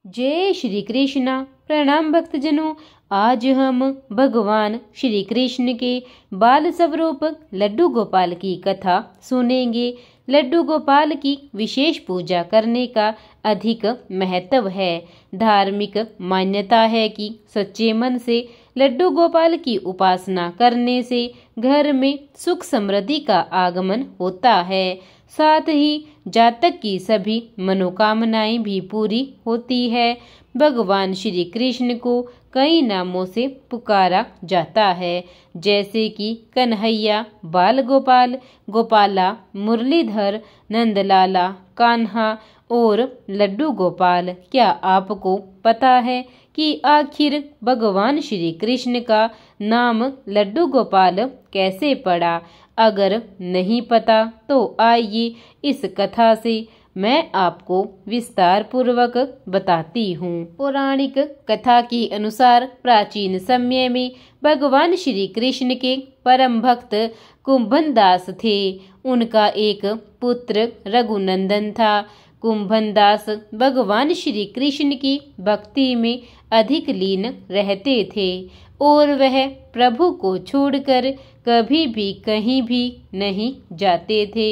जय श्री कृष्णा। प्रणाम भक्तजनों। आज हम भगवान श्री कृष्ण के बाल स्वरूप लड्डू गोपाल की कथा सुनेंगे। लड्डू गोपाल की विशेष पूजा करने का अधिक महत्व है। धार्मिक मान्यता है कि सच्चे मन से लड्डू गोपाल की उपासना करने से घर में सुख समृद्धि का आगमन होता है। साथ ही जातक की सभी मनोकामनाएं भी पूरी होती है। भगवान श्री कृष्ण को कई नामों से पुकारा जाता है, जैसे कि कन्हैया, बाल गोपाल, गोपाला, मुरलीधर, नंदलाला, कान्हा और लड्डू गोपाल। क्या आपको पता है कि आखिर भगवान श्री कृष्ण का नाम लड्डू गोपाल कैसे पड़ा? अगर नहीं पता तो आइए इस कथा से मैं आपको विस्तार पूर्वक बताती हूँ। पौराणिक कथा के अनुसार प्राचीन समय में भगवान श्री कृष्ण के परम भक्त कुंभन दास थे। उनका एक पुत्र रघुनंदन था। कुंभन दास भगवान श्री कृष्ण की भक्ति में अधिक लीन रहते थे और वह प्रभु को छोड़कर कभी भी कहीं भी नहीं जाते थे।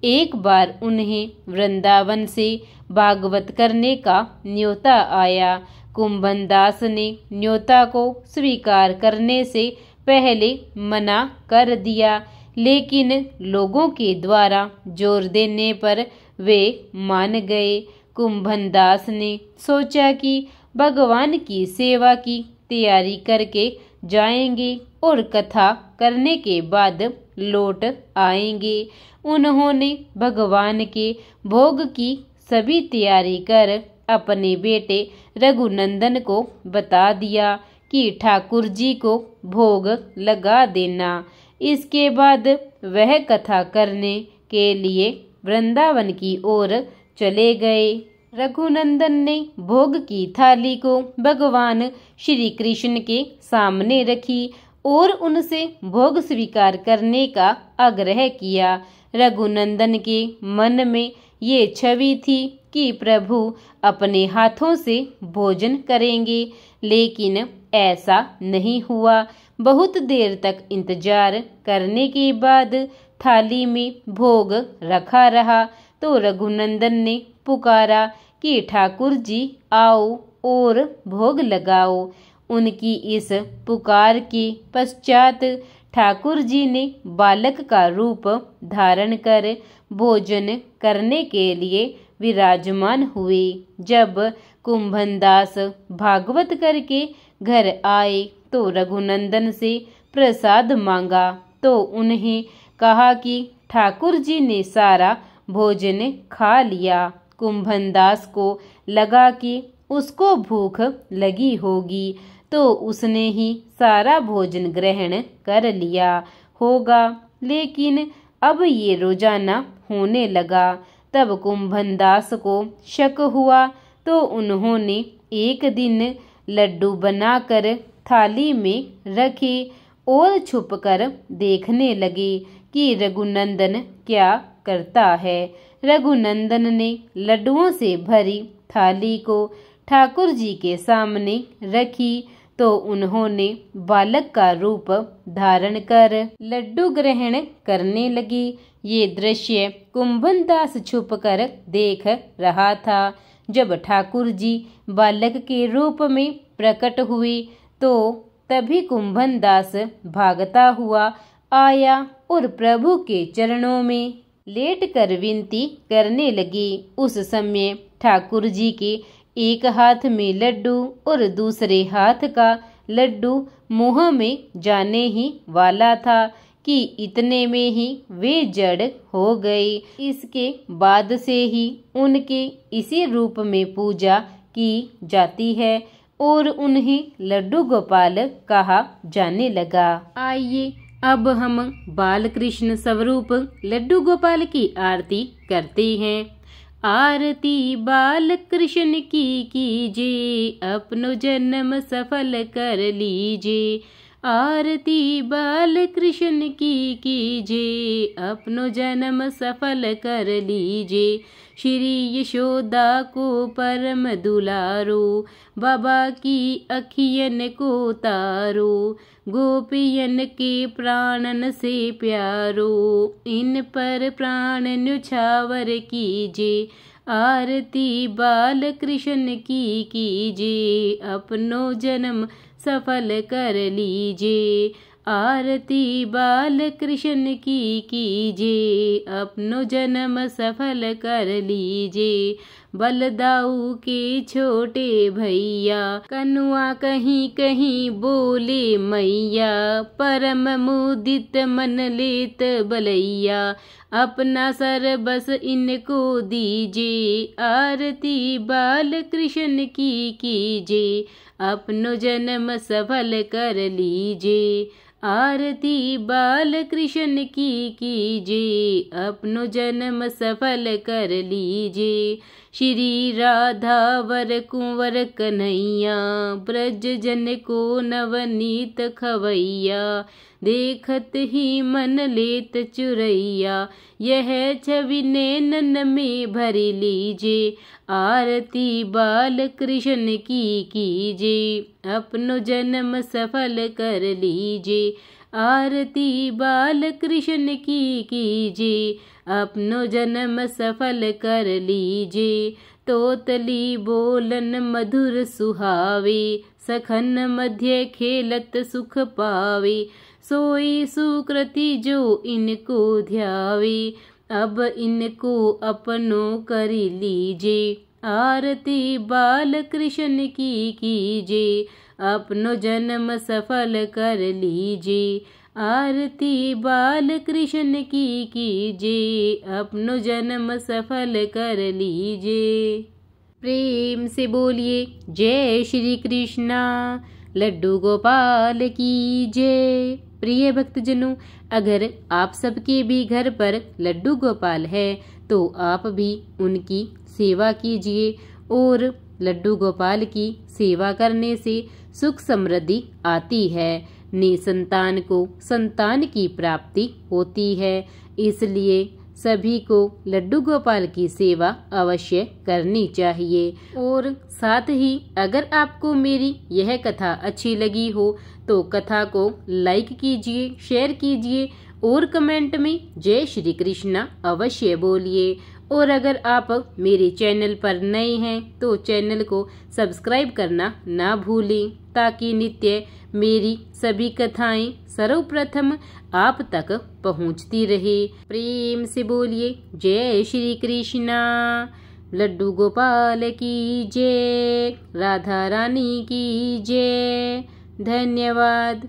एक बार उन्हें वृंदावन से भागवत करने का न्योता आया। कुंभन दास ने न्योता को स्वीकार करने से पहले मना कर दिया, लेकिन लोगों के द्वारा जोर देने पर वे मान गए। कुंभन दास ने सोचा कि भगवान की सेवा की तैयारी करके जाएंगे और कथा करने के बाद लौट आएंगे। उन्होंने भगवान के भोग की सभी तैयारी कर अपने बेटे रघुनंदन को बता दिया कि ठाकुर जी को भोग लगा देना। इसके बाद वह कथा करने के लिए वृंदावन की ओर चले गए। रघुनंदन ने भोग की थाली को भगवान श्री कृष्ण के सामने रखी और उनसे भोग स्वीकार करने का आग्रह किया। रघुनंदन के मन में ये छवि थी कि प्रभु अपने हाथों से भोजन करेंगे, लेकिन ऐसा नहीं हुआ। बहुत देर तक इंतजार करने के बाद थाली में भोग रखा रहा तो रघुनंदन ने पुकारा कि ठाकुर जी आओ और भोग लगाओ। उनकी इस पुकार के पश्चात ठाकुर जी ने बालक का रूप धारण कर भोजन करने के लिए विराजमान हुए। जब कुंभन दास भागवत करके घर आए तो रघुनंदन से प्रसाद मांगा तो उन्हें कहा कि ठाकुर जी ने सारा भोजन खा लिया। कुंभन दास को लगा कि उसको भूख लगी होगी तो उसने ही सारा भोजन ग्रहण कर लिया होगा, लेकिन अब ये रोजाना होने लगा। तब कुंभन दास को शक हुआ तो उन्होंने एक दिन लड्डू बनाकर थाली में रखे और छुपकर देखने लगे कि रघुनंदन क्या करता है। रघुनंदन ने लड्डुओं से भरी थाली को ठाकुर जी के सामने रखी तो उन्होंने बालक का रूप धारण कर लड्डू ग्रहण करने लगे। ये दृश्य कुंभन दास छुपकर देख रहा था। जब ठाकुर जी बालक के रूप में प्रकट हुए तो तभी कुंभन दास भागता हुआ आया और प्रभु के चरणों में लेटकर विनती करने लगे। उस समय ठाकुर जी के एक हाथ में लड्डू और दूसरे हाथ का लड्डू मुंह में जाने ही वाला था कि इतने में ही वे जड़ हो गए। इसके बाद से ही उनके इसी रूप में पूजा की जाती है और उन्हें लड्डू गोपाल कहा जाने लगा। आइए अब हम बाल कृष्ण स्वरूप लड्डू गोपाल की आरती करते हैं। आरती बाल कृष्ण की कीजिए, अपनो जन्म सफल कर लीजिए। आरती बाल कृष्ण की कीजे, अपनो जन्म सफल कर लीजे। श्री यशोदा को परम दुलारो, बाबा की अखियन को तारो। गोपियन के प्राणन से प्यारो, इन पर प्राण न्यौछावर कीजे। आरती बाल कृष्ण की कीजे, अपनो जन्म सफल कर लीजे। आरती बाल कृष्ण की कीजे, अपनो जन्म सफल कर लीजे। बलदाऊ के छोटे भैया, कनुआ कहीं कहीं बोले मैया। परम मुदित मन लेत बलैया, अपना सर बस इनको दीजे। आरती बाल कृष्ण की कीजे, अपनो जन्म सफल कर लीजे। आरती बाल कृष्ण की कीजे, अपनो जन्म सफल कर लीजे। श्री राधा वर कुंवर कन्हैया, ब्रज जन को नवनीत खवैया। देखत ही मन लेत चुरैया, यह छवि नैनन में भर लीजे। आरती बाल कृष्ण की कीजे, अपनो जन्म सफल कर लीजे। आरती बाल कृष्ण की कीजे, अपनो जन्म सफल कर लीजे। तोतली बोलन मधुर सुहावे, सखन मध्य खेलत सुख पावे। सोई सुकृति जो इनको ध्यावे, अब इनको अपनो कर लीजे। आरती बाल कृष्ण की कीजे, अपनो जन्म सफल कर लीजे। आरती बाल कृष्ण की कीजे, अपनो जन्म सफल कर लीजे। प्रेम से बोलिए जय श्री कृष्णा। लड्डू गोपाल की जय। प्रिय भक्तजनों, अगर आप सबके भी घर पर लड्डू गोपाल है तो आप भी उनकी सेवा कीजिए। और लड्डू गोपाल की सेवा करने से सुख समृद्धि आती है, निसंतान को संतान की प्राप्ति होती है। इसलिए सभी को लड्डू गोपाल की सेवा अवश्य करनी चाहिए। और साथ ही अगर आपको मेरी यह कथा अच्छी लगी हो तो कथा को लाइक कीजिए, शेयर कीजिए और कमेंट में जय श्री कृष्णा अवश्य बोलिए। और अगर आप मेरे चैनल पर नए हैं तो चैनल को सब्सक्राइब करना ना भूलें, ताकि नित्य मेरी सभी कथाएं सर्वप्रथम आप तक पहुंचती रहे। प्रेम से बोलिए जय श्री कृष्णा। लड्डू गोपाल की जय, राधा रानी की जय। धन्यवाद।